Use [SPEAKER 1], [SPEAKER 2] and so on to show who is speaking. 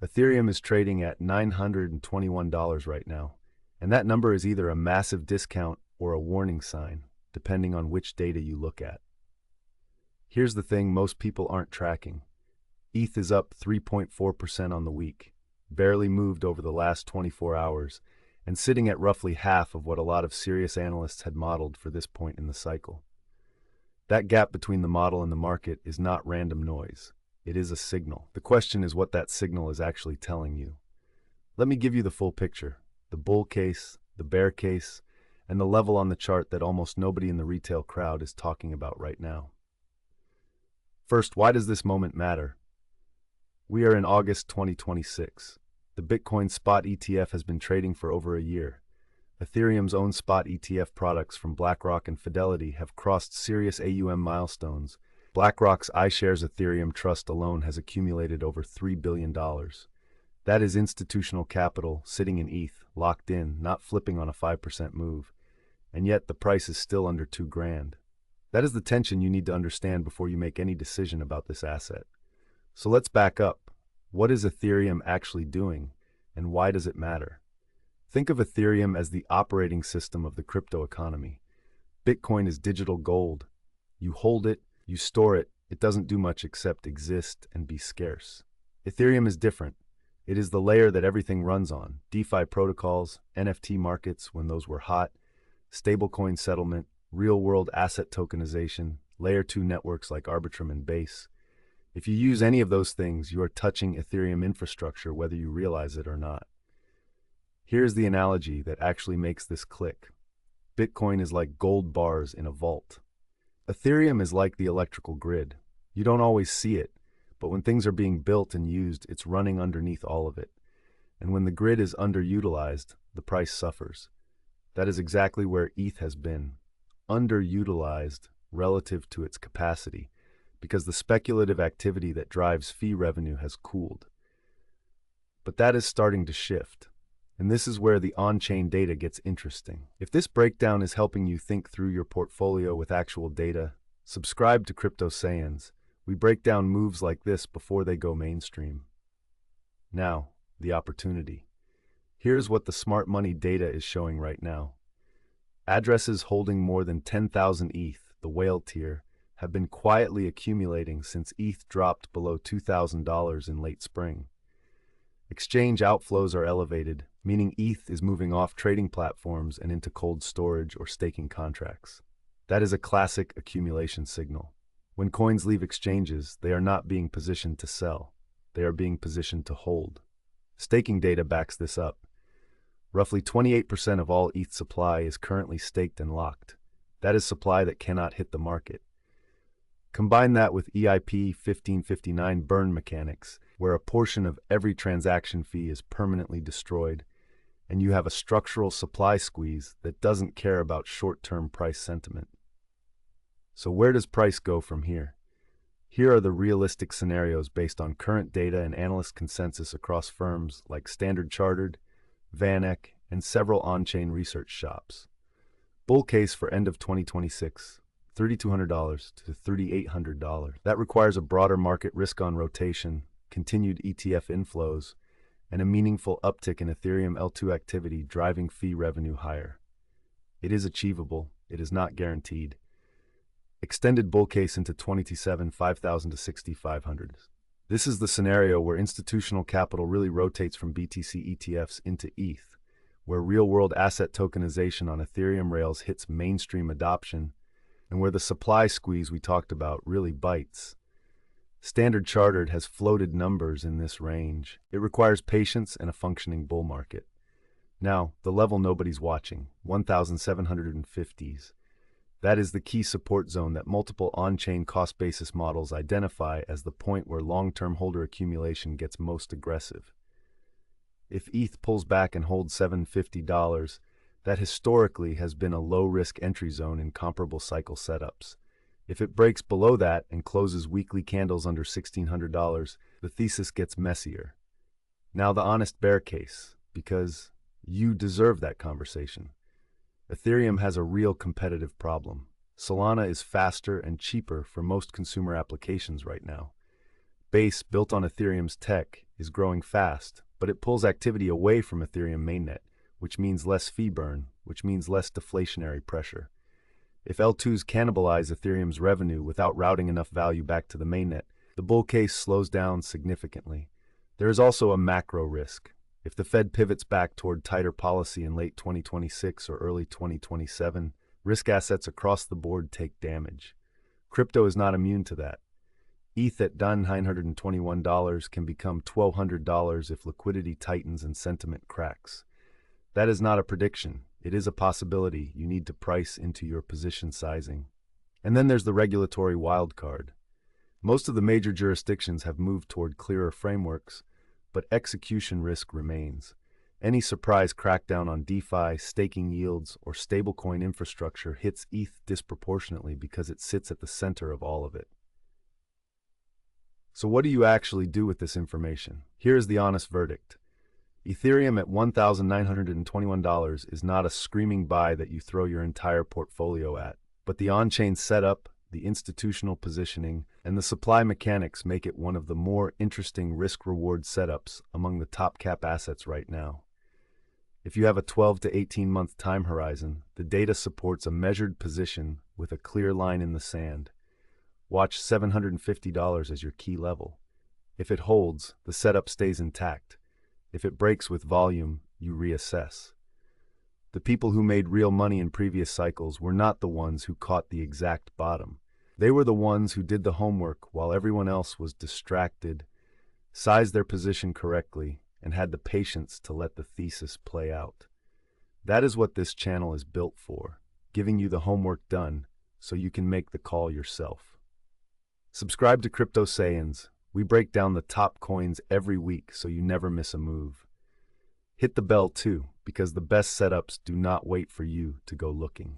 [SPEAKER 1] Ethereum is trading at $921 right now, and that number is either a massive discount or a warning sign, depending on which data you look at. Here's the thing most people aren't tracking. ETH is up 3.4% on the week, barely moved over the last 24 hours, and sitting at roughly half of what a lot of serious analysts had modeled for this point in the cycle. That gap between the model and the market is not random noise. It is a signal. The question is what that signal is actually telling you. Let me give you the full picture: the bull case, the bear case, and the level on the chart that almost nobody in the retail crowd is talking about right now. First, why does this moment matter? We are in August 2026. The Bitcoin spot ETF has been trading for over a year. Ethereum's own spot ETF products from BlackRock and Fidelity have crossed serious AUM milestones. BlackRock's iShares Ethereum Trust alone has accumulated over $3 billion. That is institutional capital sitting in ETH, locked in, not flipping on a 5% move. And yet the price is still under $2,000. That is the tension you need to understand before you make any decision about this asset. So let's back up. What is Ethereum actually doing, and why does it matter? Think of Ethereum as the operating system of the crypto economy. Bitcoin is digital gold. You hold it, you store it, it doesn't do much except exist and be scarce. Ethereum is different. It is the layer that everything runs on: DeFi protocols, NFT markets when those were hot, stablecoin settlement, real-world asset tokenization, layer 2 networks like Arbitrum and Base. If you use any of those things, you are touching Ethereum infrastructure whether you realize it or not. Here's the analogy that actually makes this click. Bitcoin is like gold bars in a vault. Ethereum is like the electrical grid. You don't always see it, but when things are being built and used, it's running underneath all of it. And when the grid is underutilized, the price suffers. That is exactly where ETH has been. Underutilized relative to its capacity, because the speculative activity that drives fee revenue has cooled. But that is starting to shift. And this is where the on-chain data gets interesting. If this breakdown is helping you think through your portfolio with actual data, subscribe to Crypto Sayans. We break down moves like this before they go mainstream. Now, the opportunity. Here's what the smart money data is showing right now. Addresses holding more than 10,000 ETH, the whale tier, have been quietly accumulating since ETH dropped below $2,000 in late spring. Exchange outflows are elevated, meaning ETH is moving off trading platforms and into cold storage or staking contracts. That is a classic accumulation signal. When coins leave exchanges, they are not being positioned to sell. They are being positioned to hold. Staking data backs this up. Roughly 28% of all ETH supply is currently staked and locked. That is supply that cannot hit the market. Combine that with EIP 1559 burn mechanics, where a portion of every transaction fee is permanently destroyed, and you have a structural supply squeeze that doesn't care about short-term price sentiment. So where does price go from here? Here are the realistic scenarios based on current data and analyst consensus across firms like Standard Chartered, VanEck, and several on-chain research shops. Bull case for end of 2026. $3,200 to $3,800. That requires a broader market risk on rotation, continued ETF inflows, and a meaningful uptick in Ethereum L2 activity driving fee revenue higher. It is achievable. It is not guaranteed. Extended bull case into 2027, 5,000 to 6,500. This is the scenario where institutional capital really rotates from BTC ETFs into ETH, where real-world asset tokenization on Ethereum rails hits mainstream adoption, and where the supply squeeze we talked about really bites. Standard Chartered has floated numbers in this range. It requires patience and a functioning bull market. Now, the level nobody's watching, 1,750s. That is the key support zone that multiple on-chain cost basis models identify as the point where long-term holder accumulation gets most aggressive. If ETH pulls back and holds $750, that historically has been a low-risk entry zone in comparable cycle setups. If it breaks below that and closes weekly candles under $1,600, the thesis gets messier. Now the honest bear case, because you deserve that conversation. Ethereum has a real competitive problem. Solana is faster and cheaper for most consumer applications right now. Base, built on Ethereum's tech, is growing fast, but it pulls activity away from Ethereum mainnet, which means less fee burn, which means less deflationary pressure. If L2s cannibalize Ethereum's revenue without routing enough value back to the mainnet, the bull case slows down significantly. There is also a macro risk. If the Fed pivots back toward tighter policy in late 2026 or early 2027, risk assets across the board take damage. Crypto is not immune to that. ETH at $921 can become $1,200 if liquidity tightens and sentiment cracks. That is not a prediction. It is a possibility you need to price into your position sizing. And then there's the regulatory wildcard. Most of the major jurisdictions have moved toward clearer frameworks, but execution risk remains. Any surprise crackdown on DeFi, staking yields, or stablecoin infrastructure hits ETH disproportionately because it sits at the center of all of it. So what do you actually do with this information? Here is the honest verdict. Ethereum at $1,921 is not a screaming buy that you throw your entire portfolio at, but the on-chain setup, the institutional positioning, and the supply mechanics make it one of the more interesting risk-reward setups among the top cap assets right now. If you have a 12 to 18-month time horizon, the data supports a measured position with a clear line in the sand. Watch $750 as your key level. If it holds, the setup stays intact. If it breaks with volume, you reassess. The people who made real money in previous cycles were not the ones who caught the exact bottom. They were the ones who did the homework while everyone else was distracted, sized their position correctly, and had the patience to let the thesis play out. That is what this channel is built for, giving you the homework done so you can make the call yourself. Subscribe to Crypto Sayans. We break down the top coins every week so you never miss a move. Hit the bell too, because the best setups do not wait for you to go looking.